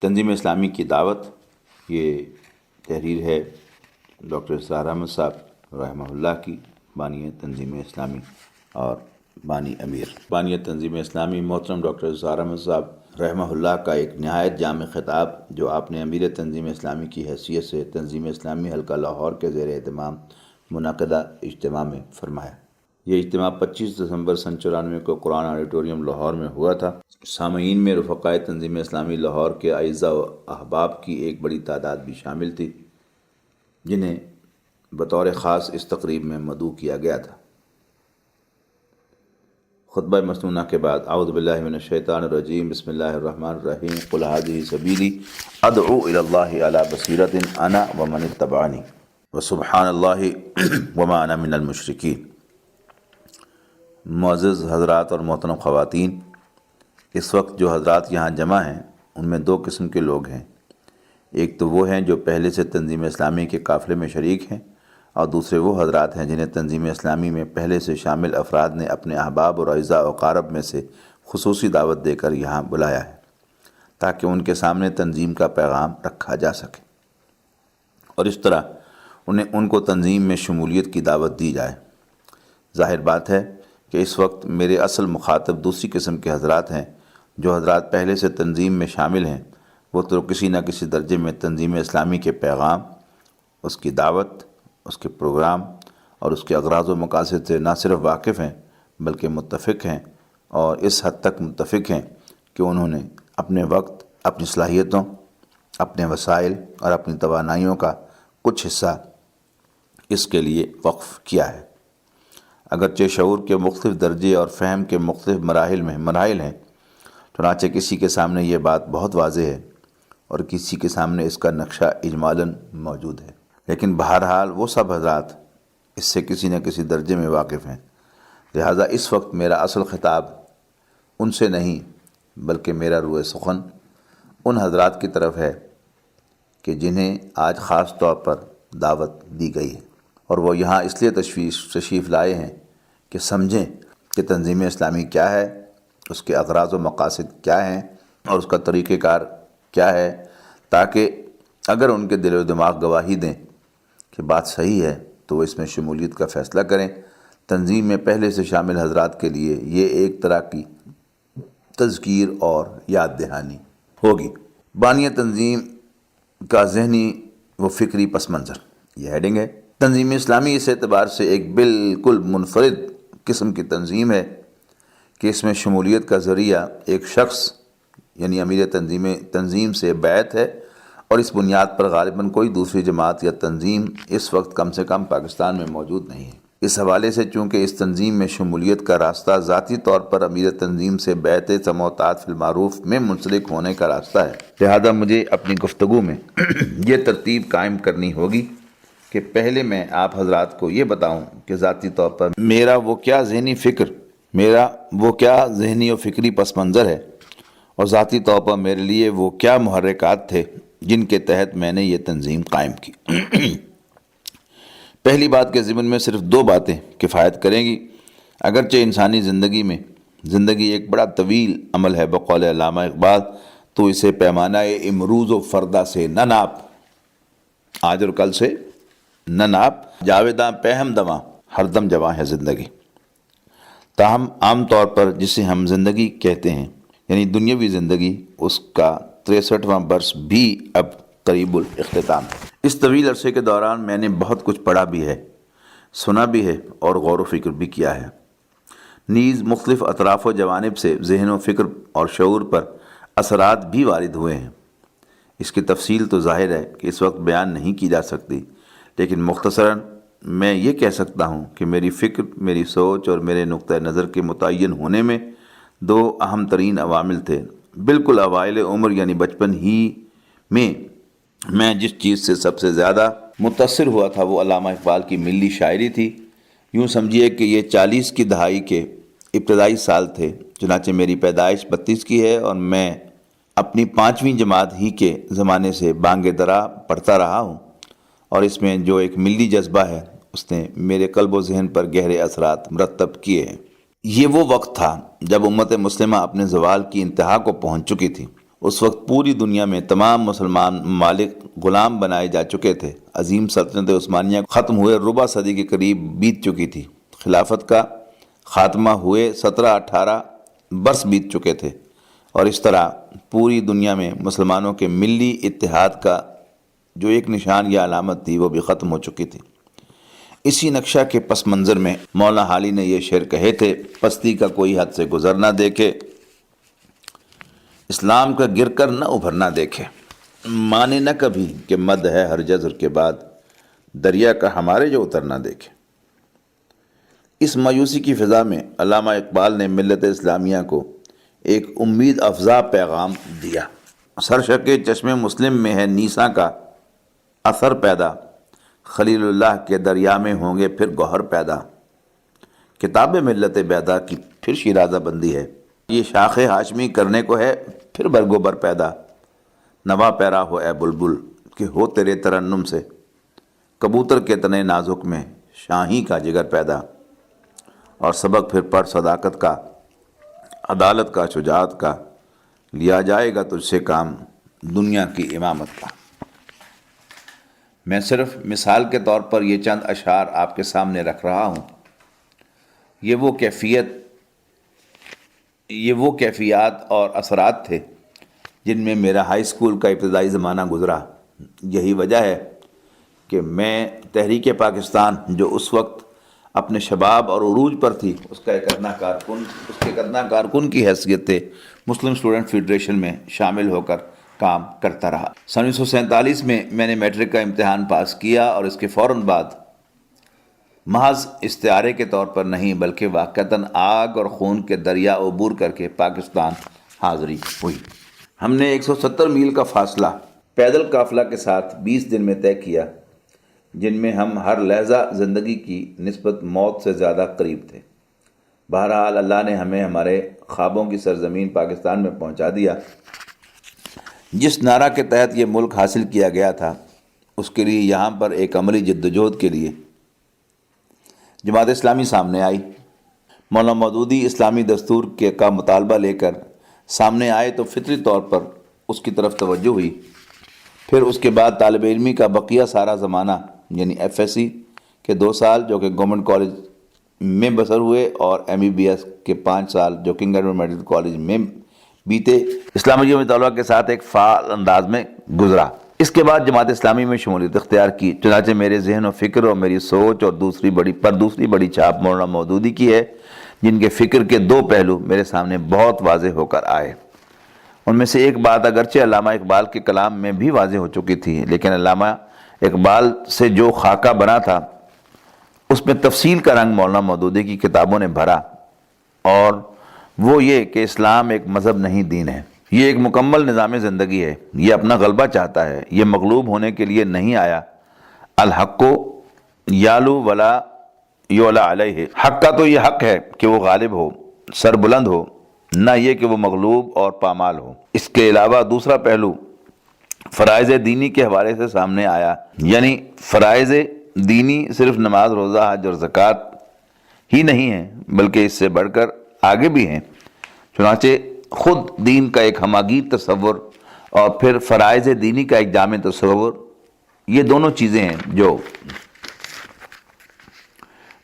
تنظیم اسلامی کی دعوت، یہ تحریر ہے ڈاکٹر اسرار احمد صاحب رحمہ اللہ کی، بانی تنظیم اسلامی اور بانی امیر بانی تنظیم اسلامی محترم ڈاکٹر اسرار احمد صاحب رحمہ اللہ کا ایک نہایت جامع خطاب جو آپ نے امیر تنظیم اسلامی کی حیثیت سے تنظیم اسلامی حلقہ لاہور کے زیر اہتمام منعقدہ اجتماع میں فرمایا۔ یہ اجتماع 25 دسمبر سن 94 کو قرآن آڈیٹوریم لاہور میں ہوا تھا۔ سامعین میں رفقائے تنظیم اسلامی لاہور کے اعزاء و احباب کی ایک بڑی تعداد بھی شامل تھی، جنہیں بطور خاص اس تقریب میں مدعو کیا گیا تھا۔ خطبہ مسنونہ کے بعد اعوذ باللہ من الشیطان الرجیم، بسم اللہ الرحمن الرحیم، قل ھذہ سبیلی ادعو الی اللہ علی بصیرۃ انا ومن اتبعنی وسبحان اللہ وما انا من المشرکین۔ معزز حضرات اور محترم خواتین، اس وقت جو حضرات یہاں جمع ہیں ان میں دو قسم کے لوگ ہیں۔ ایک تو وہ ہیں جو پہلے سے تنظیم اسلامی کے قافلے میں شریک ہیں، اور دوسرے وہ حضرات ہیں جنہیں تنظیم اسلامی میں پہلے سے شامل افراد نے اپنے احباب اور اعزاء و اقارب میں سے خصوصی دعوت دے کر یہاں بلایا ہے تاکہ ان کے سامنے تنظیم کا پیغام رکھا جا سکے اور اس طرح ان کو تنظیم میں شمولیت کی دعوت دی جائے۔ ظاہر بات ہے کہ اس وقت میرے اصل مخاطب دوسری قسم کے حضرات ہیں۔ جو حضرات پہلے سے تنظیم میں شامل ہیں وہ تو کسی نہ کسی درجے میں تنظیم اسلامی کے پیغام، اس کی دعوت، اس کے پروگرام اور اس کے اغراض و مقاصد سے نہ صرف واقف ہیں بلکہ متفق ہیں، اور اس حد تک متفق ہیں کہ انہوں نے اپنے وقت، اپنی صلاحیتوں، اپنے وسائل اور اپنی توانائیوں کا کچھ حصہ اس کے لیے وقف کیا ہے۔ اگرچہ شعور کے مختلف درجے اور فہم کے مختلف مراحل ہیں، چنانچہ کسی کے سامنے یہ بات بہت واضح ہے اور کسی کے سامنے اس کا نقشہ اجمالاً موجود ہے، لیکن بہرحال وہ سب حضرات اس سے کسی نہ کسی درجے میں واقف ہیں۔ لہذا اس وقت میرا اصل خطاب ان سے نہیں بلکہ میرا روح سخن ان حضرات کی طرف ہے کہ جنہیں آج خاص طور پر دعوت دی گئی ہے، اور وہ یہاں اس لیے تشریف لائے ہیں کہ سمجھیں کہ تنظیم اسلامی کیا ہے، اس کے اغراض و مقاصد کیا ہیں اور اس کا طریقہ کار کیا ہے، تاکہ اگر ان کے دل و دماغ گواہی دیں کہ بات صحیح ہے تو وہ اس میں شمولیت کا فیصلہ کریں۔ تنظیم میں پہلے سے شامل حضرات کے لیے یہ ایک طرح کی تذکیر اور یاد دہانی ہوگی۔ بانی تنظیم کا ذہنی و فکری پس منظر، یہ ہیڈنگ ہے۔ تنظیم اسلامی اس اعتبار سے ایک بالکل منفرد قسم کی تنظیم ہے کہ اس میں شمولیت کا ذریعہ ایک شخص یعنی امیر تنظیم سے بیعت ہے، اور اس بنیاد پر غالباً کوئی دوسری جماعت یا تنظیم اس وقت کم سے کم پاکستان میں موجود نہیں ہے۔ اس حوالے سے چونکہ اس تنظیم میں شمولیت کا راستہ ذاتی طور پر امیر تنظیم سے بیعت سموطاعت فی المعروف میں منسلک ہونے کا راستہ ہے، لہذا مجھے اپنی گفتگو میں یہ ترتیب قائم کرنی ہوگی کہ پہلے میں آپ حضرات کو یہ بتاؤں کہ ذاتی طور پر میرا وہ کیا ذہنی و فکری پس منظر ہے، اور ذاتی طور پر میرے لیے وہ کیا محرکات تھے جن کے تحت میں نے یہ تنظیم قائم کی۔ پہلی بات کے ضمن میں صرف دو باتیں کفایت کریں گی۔ اگرچہ انسانی زندگی ایک بڑا طویل عمل ہے، بقول علامہ اقبال، تو اسے پیمانہ امروز و فردا سے نہ ناپ، آج اور کل سے نہ ناپ، جاویداں پہم دواں ہر دم جواں ہے زندگی۔ تاہم عام طور پر جسے ہم زندگی کہتے ہیں یعنی دنیاوی زندگی، اس کا 63واں برس بھی اب قریب الاختتام ہے۔ اس طویل عرصے کے دوران میں نے بہت کچھ پڑھا بھی ہے، سنا بھی ہے اور غور و فکر بھی کیا ہے، نیز مختلف اطراف و جوانب سے ذہن و فکر اور شعور پر اثرات بھی وارد ہوئے ہیں۔ اس کی تفصیل تو ظاہر ہے کہ اس وقت بیان نہیں کی جا سکتی، لیکن مختصراً میں یہ کہہ سکتا ہوں کہ میری فکر، میری سوچ اور میرے نقطہ نظر کے متعین ہونے میں دو اہم ترین عوامل تھے۔ بالکل اوائل عمر یعنی بچپن ہی میں جس چیز سے سب سے زیادہ متاثر ہوا تھا وہ علامہ اقبال کی ملی شاعری تھی۔ یوں سمجھیے کہ یہ 40 کی دہائی کے ابتدائی سال تھے، چنانچہ میری پیدائش 32 کی ہے اور میں اپنی 5ویں جماعت ہی کے زمانے سے بانگ درا پڑھتا رہا ہوں، اور اس میں جو ایک ملی جذبہ ہے اس نے میرے قلب و ذہن پر گہرے اثرات مرتب کیے ہیں۔ یہ وہ وقت تھا جب امت مسلمہ اپنے زوال کی انتہا کو پہنچ چکی تھی۔ اس وقت پوری دنیا میں تمام مسلمان ممالک غلام بنائے جا چکے تھے۔ عظیم سلطنت عثمانیہ ختم ہوئے ربع صدی کے قریب بیت چکی تھی۔ خلافت کا خاتمہ ہوئے 17-18 برس بیت چکے تھے، اور اس طرح پوری دنیا میں مسلمانوں کے ملی اتحاد کا جو ایک نشان یا علامت تھی وہ بھی ختم ہو چکی تھی۔ اسی نقشہ کے پس منظر میں مولانا حالی نے یہ شعر کہے تھے: پستی کا کوئی حد سے گزر نہ دیکھے، اسلام کا گر کر نہ ابھر نہ دیکھے، مانے نہ کبھی کہ مد ہے ہر جزر کے بعد، دریا کا ہمارے جو اتر نہ دیکھے۔ اس مایوسی کی فضا میں علامہ اقبال نے ملت اسلامیہ کو ایک امید افزا پیغام دیا: سرشک چشم مسلم میں ہے نیساں کا اثر پیدا، خلیل اللہ کے دریا میں ہوں گے پھر گوہر پیدا، کتاب ملت بیدا کی پھر شیرازہ بندی ہے، یہ شاخ ہاشمی کرنے کو ہے پھر برگو بر پیدا، نوا پیرا ہو اے بلبل کہ ہو تیرے ترنم سے، کبوتر کے تنے نازک میں شاہی کا جگر پیدا، اور سبق پھر پڑھ صداقت کا، عدالت کا، شجاعت کا، لیا جائے گا تجھ سے کام دنیا کی امامت کا۔ میں صرف مثال کے طور پر یہ چند اشعار آپ کے سامنے رکھ رہا ہوں۔ یہ وہ کیفیات اور اثرات تھے جن میں میرا ہائی اسکول کا ابتدائی زمانہ گزرا۔ یہی وجہ ہے کہ میں تحریک پاکستان جو اس وقت اپنے شباب اور عروج پر تھی، اس کے کرنا کارکن کی حیثیت سے مسلم اسٹوڈنٹ فیڈریشن میں شامل ہو کر کام کرتا رہا۔ 1947 میں نے میٹرک کا امتحان پاس کیا، اور اس کے فوراً بعد محض استعارے کے طور پر نہیں بلکہ واقعتاً آگ اور خون کے دریا عبور کر کے پاکستان حاضری ہوئی۔ ہم نے 170 میل کا فاصلہ پیدل قافلہ کے ساتھ 20 دن میں طے کیا، جن میں ہم ہر لحظہ زندگی کی نسبت موت سے زیادہ قریب تھے۔ بہرحال اللہ نے ہمیں ہمارے خوابوں کی سرزمین پاکستان میں پہنچا دیا۔ جس نعرہ کے تحت یہ ملک حاصل کیا گیا تھا، اس کے لیے یہاں پر ایک عملی جدوجہد کے لیے جماعت اسلامی سامنے آئی۔ مولانا مودودی اسلامی دستور کا مطالبہ لے کر سامنے آئے تو فطری طور پر اس کی طرف توجہ ہوئی۔ پھر اس کے بعد طالب علمی کا بقیہ سارا زمانہ یعنی FSC کے 2 سال جو کہ گورنمنٹ کالج میں بسر ہوئے، اور MBBS کے 5 سال جو کنگ ایڈورڈ میڈیکل کالج میں بیتے، اسلامی مطالعہ کے ساتھ ایک فعال انداز میں گزرا۔ اس کے بعد جماعت اسلامی میں شمولیت اختیار کی، چنانچہ میرے ذہن و فکر اور میری سوچ اور دوسری بڑی چھاپ مولانا مودودی کی ہے، جن کے فکر کے 2 پہلو میرے سامنے بہت واضح ہو کر آئے۔ ان میں سے ایک بات اگرچہ علامہ اقبال کے کلام میں بھی واضح ہو چکی تھی، لیکن علامہ اقبال سے جو خاکہ بنا تھا اس میں تفصیل کا رنگ مولانا مودودی کی کتابوں نے بھرا، اور وہ یہ کہ اسلام ایک مذہب نہیں، دین ہے۔ یہ ایک مکمل نظام زندگی ہے، یہ اپنا غلبہ چاہتا ہے، یہ مغلوب ہونے کے لیے نہیں آیا۔ الحق یالو ولا یولا علیہ، حق کا تو یہ حق ہے کہ وہ غالب ہو، سر بلند ہو، نہ یہ کہ وہ مغلوب اور پامال ہو۔ اس کے علاوہ دوسرا پہلو فرائض دینی کے حوالے سے سامنے آیا، یعنی فرائض دینی صرف نماز، روزہ، حج اور زکوٰۃ ہی نہیں ہیں، بلکہ اس سے بڑھ کر آگے بھی ہیں۔ چنانچہ خود دین کا ایک ہماگیر تصور اور پھر فرائض دینی کا ایک جامع تصور، یہ دونوں چیزیں ہیں جو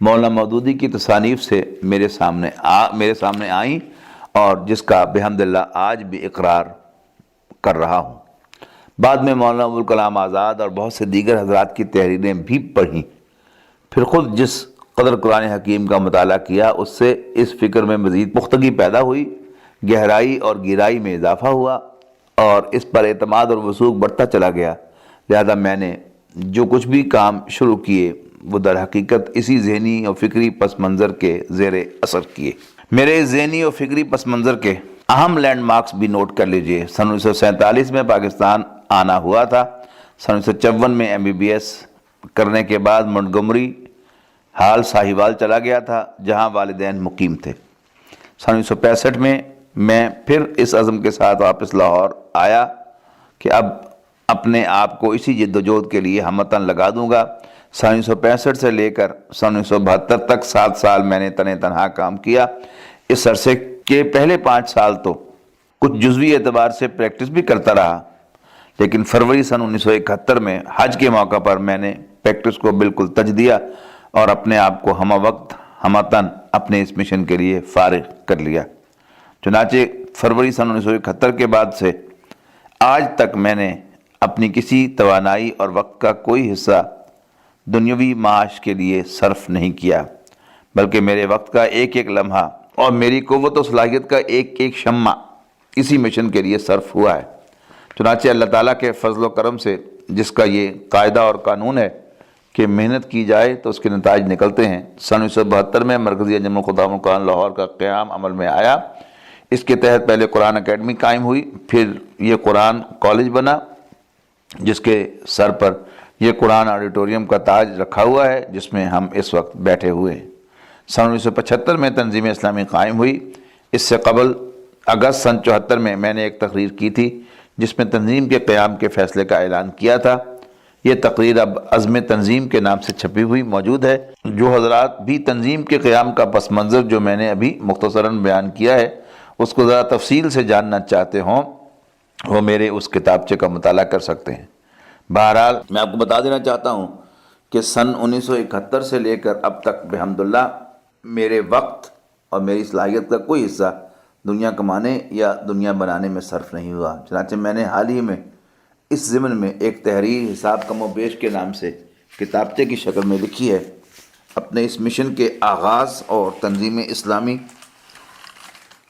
مولانا مودودی کی تصانیف سے میرے سامنے آئیں، اور جس کا بحمداللہ آج بھی اقرار کر رہا ہوں۔ بعد میں مولانا ابوالکلام آزاد اور بہت سے دیگر حضرات کی تحریریں بھی پڑھیں۔ پھر خود جس قدر قرآن حکیم کا مطالعہ کیا، اس سے اس فکر میں مزید پختگی پیدا ہوئی، گہرائی اور گہرائی میں اضافہ ہوا، اور اس پر اعتماد اور وثوق بڑھتا چلا گیا۔ لہذا میں نے جو کچھ بھی کام شروع کیے وہ در حقیقت اسی ذہنی اور فکری پس منظر کے زیر اثر کیے۔ میرے ذہنی اور فکری پس منظر کے اہم لینڈ مارکس بھی نوٹ کر لیجئے۔ سن 1947 میں پاکستان آنا ہوا تھا۔ سن 1954 میں MBBS کرنے کے بعد منٹگمری حال ساہیوال چلا گیا تھا، جہاں والدین مقیم تھے۔ سن 1965 میں پھر اس عزم کے ساتھ واپس لاہور آیا کہ اب اپنے آپ کو اسی جدوجہد کے لیے ہمتاً لگا دوں گا۔ سن 1965 سے لے کر سن 1972 تک 7 سال میں نے تنہا کام کیا۔ اس عرصے کے پہلے 5 سال تو کچھ جزوی اعتبار سے پریکٹس بھی کرتا رہا، لیکن فروری سن 1971 میں حج کے موقع پر میں نے پریکٹس کو بالکل تج دیا اور اپنے آپ کو ہمہ وقت ہمہ تن اپنے اس مشن کے لیے فارغ کر لیا۔ چنانچہ فروری سن 1971 کے بعد سے آج تک میں نے اپنی کسی توانائی اور وقت کا کوئی حصہ دنیاوی معاش کے لیے صرف نہیں کیا، بلکہ میرے وقت کا ایک ایک لمحہ اور میری قوت و صلاحیت کا ایک ایک شمع اسی مشن کے لیے صرف ہوا ہے۔ چنانچہ اللہ تعالیٰ کے فضل و کرم سے، جس کا یہ قاعدہ اور قانون ہے کہ محنت کی جائے تو اس کے نتائج نکلتے ہیں، سن 1972 میں مرکزی انجمن الخدام القرآن لاہور کا قیام عمل میں آیا۔ اس کے تحت پہلے قرآن اکیڈمی قائم ہوئی، پھر یہ قرآن کالج بنا جس کے سر پر یہ قرآن آڈیٹوریم کا تاج رکھا ہوا ہے جس میں ہم اس وقت بیٹھے ہوئے ہیں۔ سن 1975 میں تنظیم اسلامی قائم ہوئی۔ اس سے قبل اگست سن 74 میں نے ایک تقریر کی تھی جس میں تنظیم کے قیام کے فیصلے کا اعلان کیا تھا۔ یہ تقریر اب عزم تنظیم کے نام سے چھپی ہوئی موجود ہے۔ جو حضرات بھی تنظیم کے قیام کا پس منظر جو میں نے ابھی مختصراً بیان کیا ہے اس کو ذرا تفصیل سے جاننا چاہتے ہوں وہ میرے اس کتابچے کا مطالعہ کر سکتے ہیں۔ بہرحال میں آپ کو بتا دینا چاہتا ہوں کہ سن 1971 سے لے کر اب تک بحمداللہ میرے وقت اور میری صلاحیت کا کوئی حصہ دنیا کمانے یا دنیا بنانے میں صرف نہیں ہوا۔ چنانچہ میں نے حال ہی میں اس ضمن میں ایک تحریر حساب کم و بیش کے نام سے کتابچے کی شکل میں لکھی ہے۔ اپنے اس مشن کے آغاز اور تنظیم اسلامی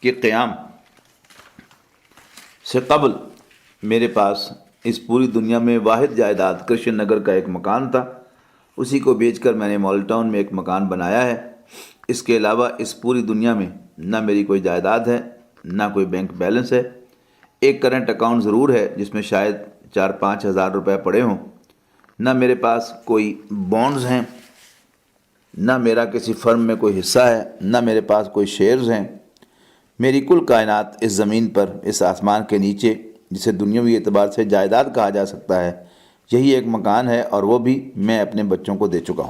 کے قیام سے قبل میرے پاس اس پوری دنیا میں واحد جائیداد کرشن نگر کا ایک مکان تھا۔ اسی کو بیچ کر میں نے مال ٹاؤن میں ایک مکان بنایا ہے۔ اس کے علاوہ اس پوری دنیا میں نہ میری کوئی جائیداد ہے، نہ کوئی بینک بیلنس ہے۔ ایک کرنٹ اکاؤنٹ ضرور ہے جس میں شاید 4-5 ہزار روپے پڑے ہوں۔ نہ میرے پاس کوئی بانڈز ہیں، نہ میرا کسی فرم میں کوئی حصہ ہے، نہ میرے پاس کوئی شیئرز ہیں۔ میری کل کائنات اس زمین پر، اس آسمان کے نیچے، جسے دنیاوی اعتبار سے جائیداد کہا جا سکتا ہے، یہی ایک مکان ہے، اور وہ بھی میں اپنے بچوں کو دے چکا ہوں۔